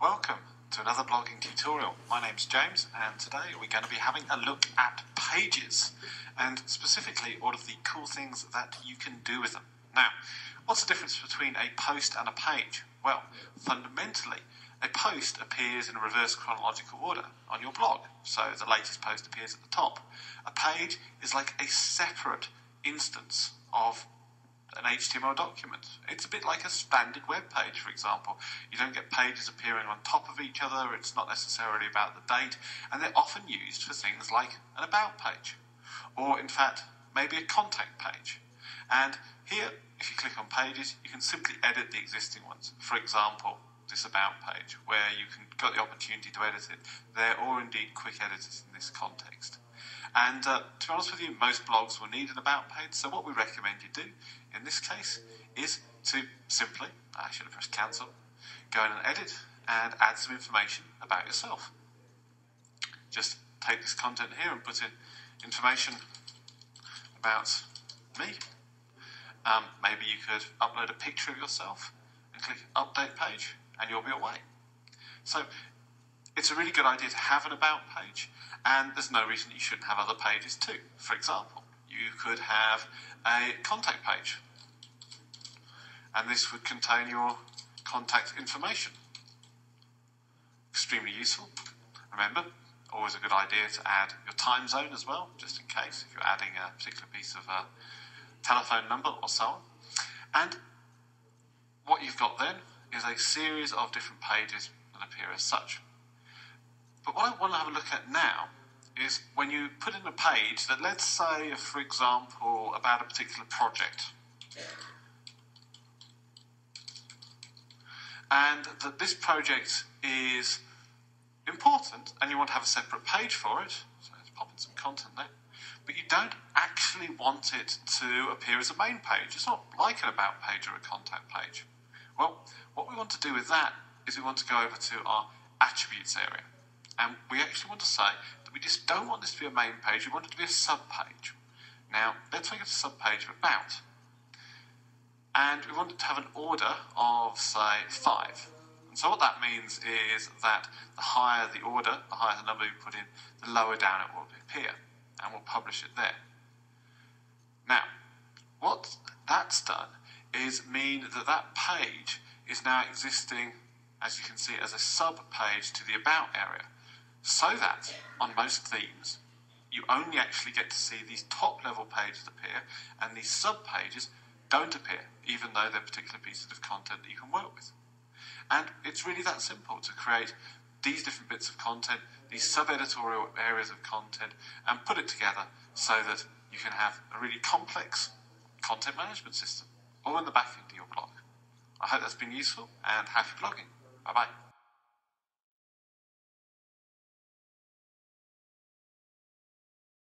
Welcome to another blogging tutorial. My name's James, and today we're going to be having a look at pages and specifically all of the cool things that you can do with them. Now, what's the difference between a post and a page? Well, fundamentally, a post appears in a reverse chronological order on your blog, so the latest post appears at the top. A page is like a separate instance of an HTML document. It's a bit like a standard web page, for example. You don't get pages appearing on top of each other, it's not necessarily about the date, and they're often used for things like an about page, or in fact, maybe a contact page. And here, if you click on pages, you can simply edit the existing ones. For example, this about page, where you can got the opportunity to edit it there, or indeed quick editors in this context. And to be honest with you, most blogs will need an about page, so what we recommend you do in this case is to simply, I should have pressed cancel, go in and edit and add some information about yourself. Just take this content here and put in information about me. Maybe you could upload a picture of yourself and click update page and you'll be away. So it's a really good idea to have an about page, and there's no reason you shouldn't have other pages too. For example, you could have a contact page, and this would contain your contact information. Extremely useful. Remember, always a good idea to add your time zone as well, just in case if you're adding a particular piece of telephone number or so on. And what you've got then is a series of different pages that appear as such. But what I want to have a look at now is when you put in a page that, let's say, for example, about a particular project, and that this project is important and you want to have a separate page for it, so let's pop in some content there, but you don't actually want it to appear as a main page. It's not like an about page or a contact page. Well, what we want to do with that is we want to go over to our attributes area. And we actually want to say that we just don't want this to be a main page, we want it to be a sub-page. Now, let's make it a sub-page of about. And we want it to have an order of, say, 5. And so what that means is that the higher the order, the higher the number you put in, the lower down it will appear. And we'll publish it there. Now, what that's done is mean that that page is now existing, as you can see, as a sub-page to the about area. So that, on most themes, you only actually get to see these top-level pages appear, and these sub-pages don't appear, even though they're particular pieces of content that you can work with. And it's really that simple to create these different bits of content, these sub-editorial areas of content, and put it together so that you can have a really complex content management system, all in the back end of your blog. I hope that's been useful, and happy blogging. Bye-bye.